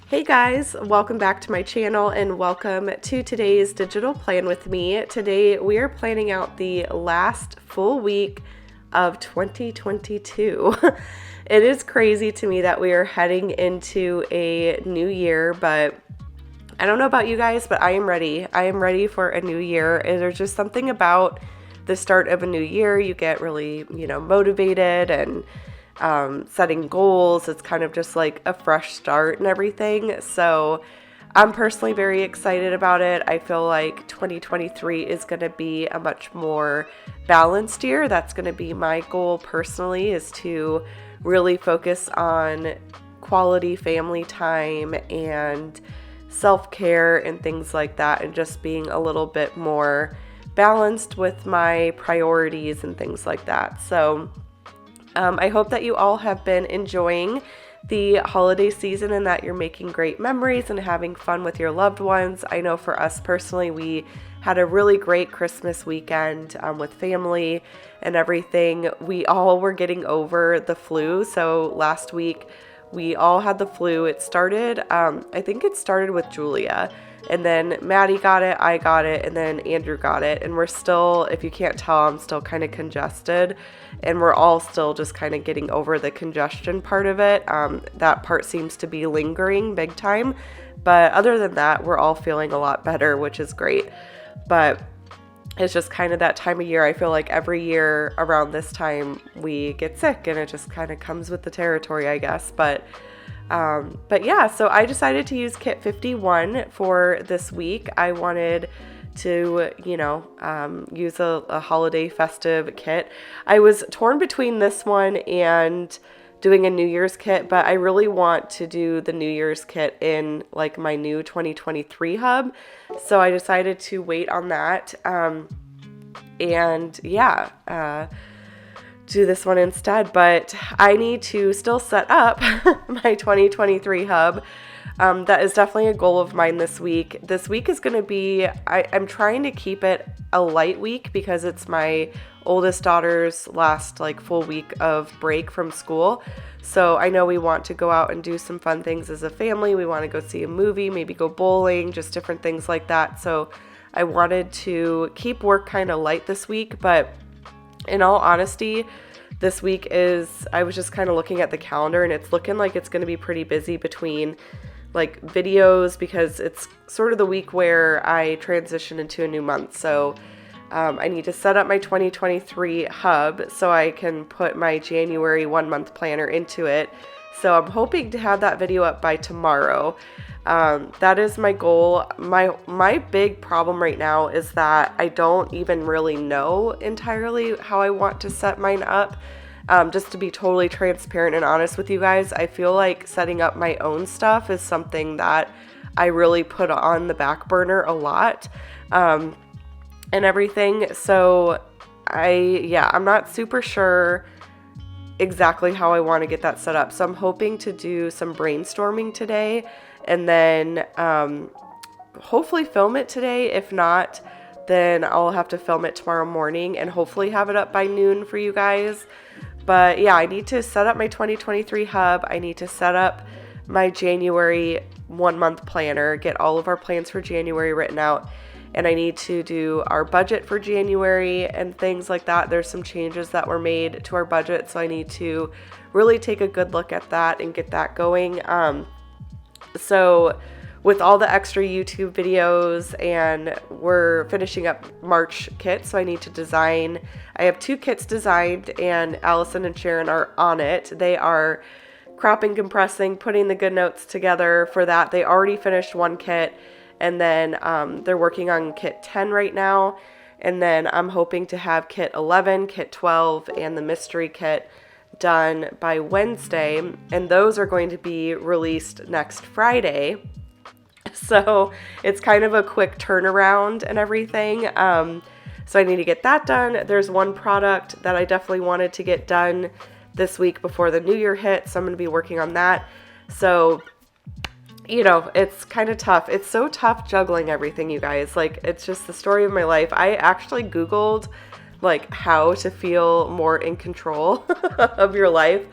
Hey guys, welcome back to my channel and welcome to today's digital plan with me. Today we are planning out the last full week of 2022. It is crazy to me that we are heading into a new year, but I don't know about you guys, but I am ready. I am ready for a new year. And there's just something about the start of a new year. You get really, motivated and setting goals. It's kind of just like a fresh start and everything. So I'm personally very excited about it. I feel like 2023 is going to be a much more balanced year. That's going to be my goal personally, is to really focus on quality family time and self-care and things like that, and just being a little bit more balanced with my priorities and things like that. So I hope that you all have been enjoying the holiday season and that you're making great memories and having fun with your loved ones. I know for us personally, we had a really great Christmas weekend with family and everything. We all were getting over the flu. So last week we all had the flu. It started, I think it started with Julia. And then Maddie got it, I got it, and then Andrew got it. And we're still, if you can't tell, I'm still kind of congested. And we're all still just kind of getting over the congestion part of it. That part seems to be lingering big time. But other than that, we're all feeling a lot better, which is great. But it's just kind of that time of year. I feel like every year around this time we get sick, and it just kind of comes with the territory, I guess. But yeah, so I decided to use kit 51 for this week. I wanted to, use a holiday festive kit. I was torn between this one and doing a New Year's kit, but I really want to do the New Year's kit in like my new 2023 hub. So I decided to wait on that. Do this one instead, but I need to still set up my 2023 hub. That is definitely a goal of mine this week. This week is going to be, I'm trying to keep it a light week because it's my oldest daughter's last full week of break from school. So I know we want to go out and do some fun things as a family. We want to go see a movie, maybe go bowling, just different things like that. So I wanted to keep work kind of light this week, but in all honesty, this week I was just kind of looking at the calendar and it's looking like it's going to be pretty busy between videos, because it's sort of the week where I transition into a new month. So I need to set up my 2023 hub so I can put my January 1-month planner into it. So I'm hoping to have that video up by tomorrow. That is my goal. My big problem right now is that I don't even really know entirely how I want to set mine up. Just to be totally transparent and honest with you guys, I feel like setting up my own stuff is something that I really put on the back burner a lot, and everything. So I'm not super sure exactly how I want to get that set up. So I'm hoping to do some brainstorming today and then hopefully film it today. If not, then I'll have to film it tomorrow morning and hopefully have it up by noon for you guys. But yeah, I need to set up my 2023 hub. I need to set up my January 1-month planner, get all of our plans for January written out, and I need to do our budget for January and things like that. There's some changes that were made to our budget, so I need to really take a good look at that and get that going. So with all the extra YouTube videos, and we're finishing up March kits, so I need to design. I have 2 kits designed, and Allison and Sharon are on it. They are cropping, compressing, putting the Goodnotes together for that. They already finished 1 kit, and then they're working on kit 10 right now. And then I'm hoping to have kit 11, kit 12, and the mystery kit done by Wednesday, and those are going to be released next Friday. So it's kind of a quick turnaround and everything. So I need to get that done. There's one product that I definitely wanted to get done this week before the new year hits, so I'm going to be working on that. So, it's kind of tough. It's so tough juggling everything, you guys. It's just the story of my life. I actually Googled how to feel more in control of your life.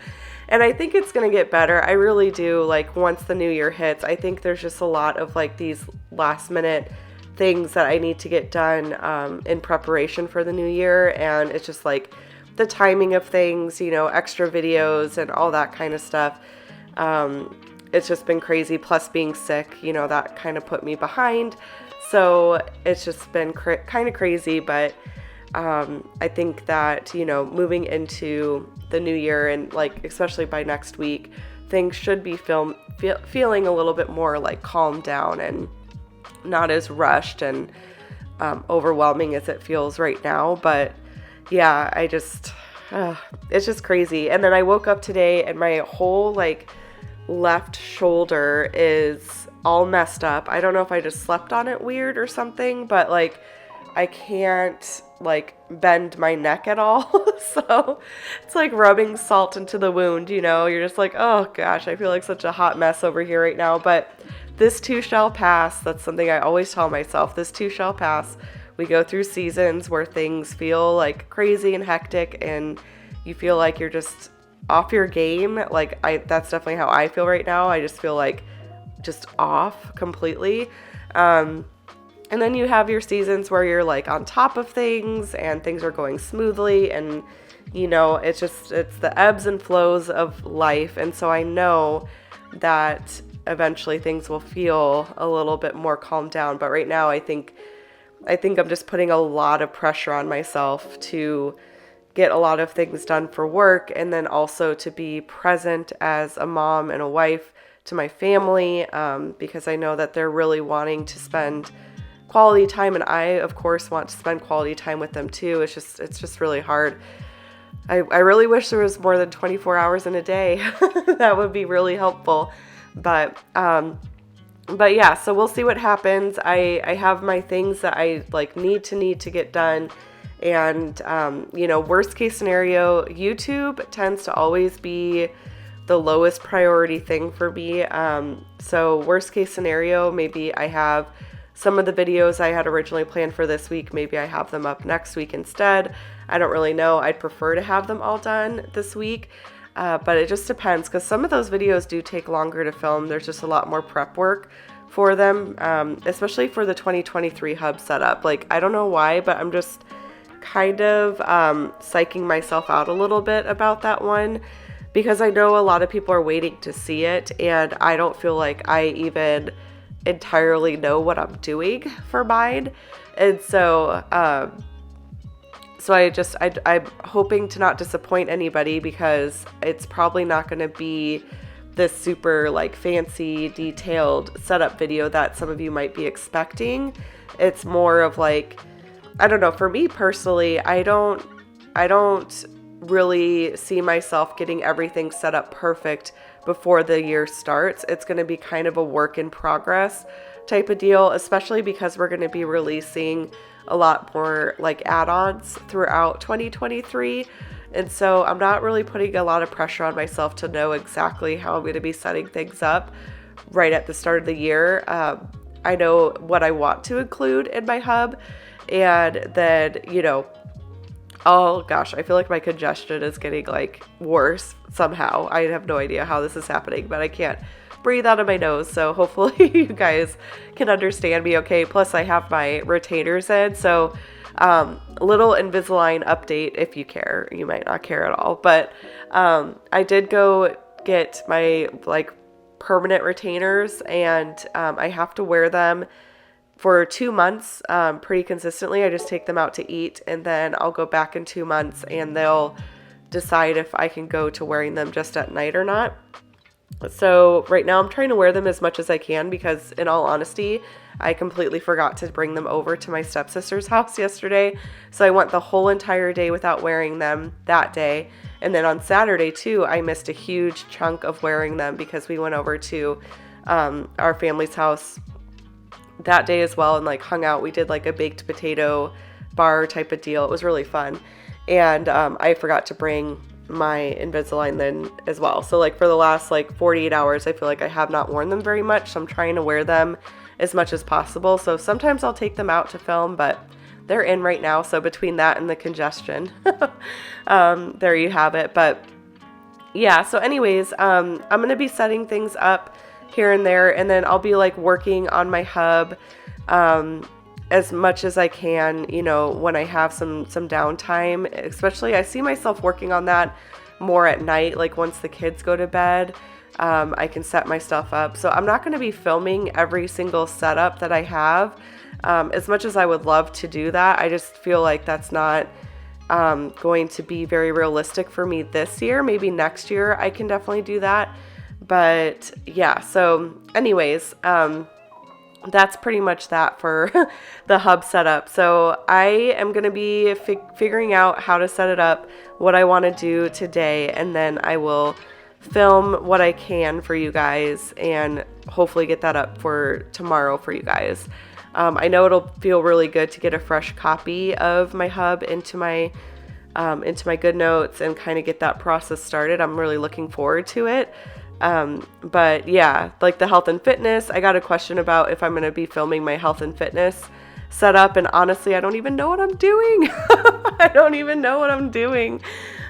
And I think it's going to get better. I really do. Like, once the new year hits, I think there's just a lot of like these last minute things that I need to get done in preparation for the new year. And it's just like the timing of things, you know, extra videos and all that kind of stuff. It's just been crazy. Plus being sick, you know, that kind of put me behind. So it's just been kind of crazy. But I think that, you know, moving into the new year and like, especially by next week, things should be feeling a little bit more like calmed down and not as rushed and overwhelming as it feels right now. But yeah, it's just crazy. And then I woke up today and my whole like left shoulder is all messed up. I don't know if I just slept on it weird or something, but like I can't like bend my neck at all. So it's like rubbing salt into the wound, you know. You're just like, oh gosh, I feel like such a hot mess over here right now. But this too shall pass. That's something I always tell myself. This too shall pass. We go through seasons where things feel like crazy and hectic and you feel like you're just off your game. Like that's definitely how I feel right now. I just feel like just off completely. And then you have your seasons where you're like on top of things and things are going smoothly and, you know, it's the ebbs and flows of life. And so I know that eventually things will feel a little bit more calmed down. But right now I think I'm just putting a lot of pressure on myself to get a lot of things done for work and then also to be present as a mom and a wife to my family, because I know that they're really wanting to spend quality time, and I of course want to spend quality time with them too. It's just really hard. I really wish there was more than 24 hours in a day. That would be really helpful. But yeah, so we'll see what happens. I have my things that I like need to get done. And, you know, worst case scenario, YouTube tends to always be the lowest priority thing for me. So worst case scenario, maybe I have some of the videos I had originally planned for this week, maybe I have them up next week instead. I don't really know. I'd prefer to have them all done this week. But it just depends because some of those videos do take longer to film. There's just a lot more prep work for them, especially for the 2023 hub setup. Like, I don't know why, but I'm just kind of psyching myself out a little bit about that one because I know a lot of people are waiting to see it and I don't feel like I even entirely know what I'm doing for mine. And so I'm hoping to not disappoint anybody because it's probably not going to be this super like fancy detailed setup video that some of you might be expecting. It's more of like, I don't know, for me personally, I don't really see myself getting everything set up perfect before the year starts. It's going to be kind of a work in progress type of deal, especially because we're going to be releasing a lot more like add-ons throughout 2023. And so I'm not really putting a lot of pressure on myself to know exactly how I'm going to be setting things up right at the start of the year. I know what I want to include in my hub. And then, you know, oh gosh, I feel like my congestion is getting like worse somehow. I have no idea how this is happening, but I can't breathe out of my nose. So hopefully you guys can understand me okay. Plus I have my retainers in. So little Invisalign update if you care. You might not care at all. But I did go get my like permanent retainers and I have to wear them for 2 months pretty consistently. I just take them out to eat and then I'll go back in 2 months and they'll decide if I can go to wearing them just at night or not. So right now I'm trying to wear them as much as I can because in all honesty, I completely forgot to bring them over to my stepsister's house yesterday. So I went the whole entire day without wearing them that day. And then on Saturday too, I missed a huge chunk of wearing them because we went over to our family's house that day as well and like hung out. We did like a baked potato bar type of deal. It was really fun. And I forgot to bring my Invisalign then as well. So like for the last like 48 hours, I feel like I have not worn them very much. So I'm trying to wear them as much as possible. So sometimes I'll take them out to film, but they're in right now. So between that and the congestion, there you have it. But yeah, so anyways, I'm going to be setting things up here and there, and then I'll be like working on my hub as much as I can, you know, when I have some downtime. Especially I see myself working on that more at night, like once the kids go to bed. I can set my stuff up. So I'm not going to be filming every single setup that I have. As much as I would love to do that, I just feel like that's not going to be very realistic for me this year. Maybe next year I can definitely do that. But yeah, so anyways, that's pretty much that for the hub setup. So I am going to be figuring out how to set it up, what I want to do today, and then I will film what I can for you guys and hopefully get that up for tomorrow for you guys. I know it'll feel really good to get a fresh copy of my hub into my Goodnotes and kind of get that process started. I'm really looking forward to it. But yeah, like the health and fitness, I got a question about if I'm going to be filming my health and fitness setup, and honestly, I don't even know what I'm doing. I don't even know what I'm doing.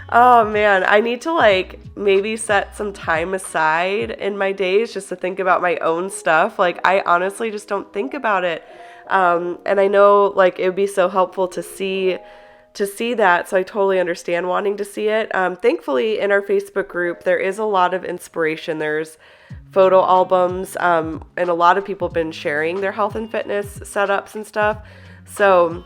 Oh man, I need to like maybe set some time aside in my days just to think about my own stuff. Like I honestly just don't think about it. And I know like it would be so helpful to see that. So I totally understand wanting to see it. Thankfully in our Facebook group, there is a lot of inspiration. There's photo albums, and a lot of people have been sharing their health and fitness setups and stuff. So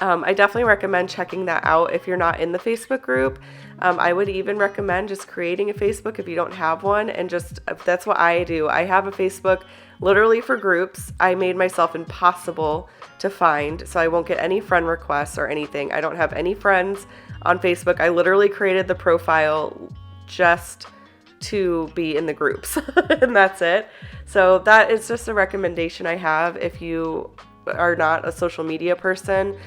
I definitely recommend checking that out if you're not in the Facebook group. I would even recommend just creating a Facebook if you don't have one, and just that's what I do. I have a Facebook literally for groups. I made myself impossible to find, so I won't get any friend requests or anything. I don't have any friends on Facebook. I literally created the profile just to be in the groups, and that's it. So that is just a recommendation I have if you are not a social media person.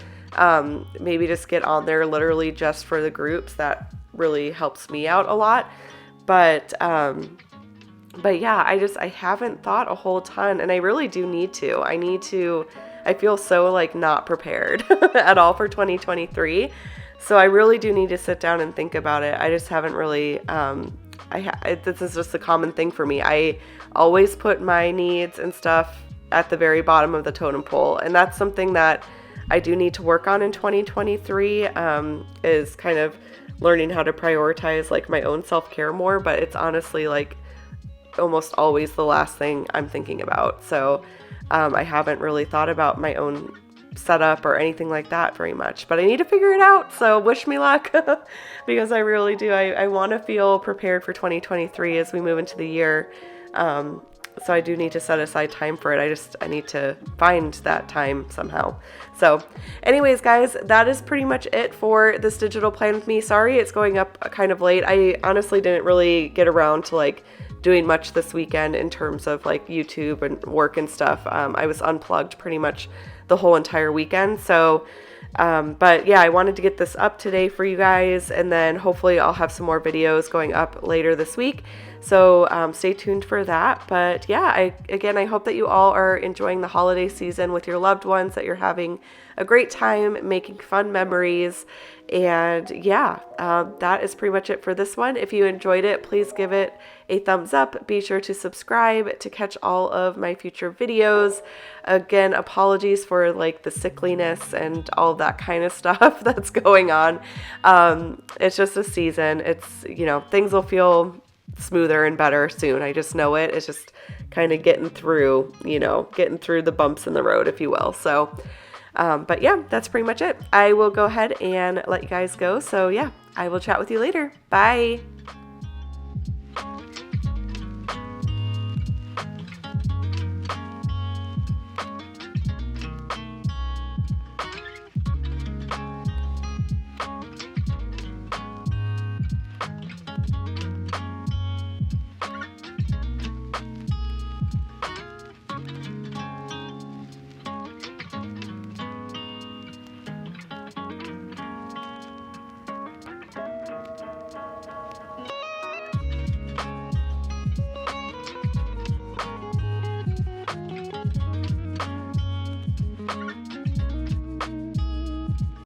Maybe just get on there literally just for the groups. That really helps me out a lot. But yeah, I haven't thought a whole ton, and I really do need to. I feel so like not prepared at all for 2023. So I really do need to sit down and think about it. I just haven't really, this is just a common thing for me. I always put my needs and stuff at the very bottom of the totem pole. And that's something that I do need to work on in 2023, is kind of learning how to prioritize like my own self-care more, but it's honestly like almost always the last thing I'm thinking about. So I haven't really thought about my own setup or anything like that very much, but I need to figure it out. So wish me luck because I really do. I want to feel prepared for 2023 as we move into the year. So I do need to set aside time for it. I need to find that time somehow. So anyways, guys, that is pretty much it for this digital plan with me. Sorry, it's going up kind of late. I honestly didn't really get around to like doing much this weekend in terms of like YouTube and work and stuff. I was unplugged pretty much the whole entire weekend. So, but yeah, I wanted to get this up today for you guys, and then hopefully I'll have some more videos going up later this week. So stay tuned for that. But yeah, I hope that you all are enjoying the holiday season with your loved ones, that you're having a great time making fun memories. And yeah, that is pretty much it for this one. If you enjoyed it, please give it a thumbs up. Be sure to subscribe to catch all of my future videos. Again, apologies for like the sickliness and all that kind of stuff that's going on. It's just a season. It's, you know, things will feel smoother and better soon. I just know it. It's just kind of getting through the bumps in the road, if you will. So, but yeah, that's pretty much it. I will go ahead and let you guys go. So yeah, I will chat with you later. Bye.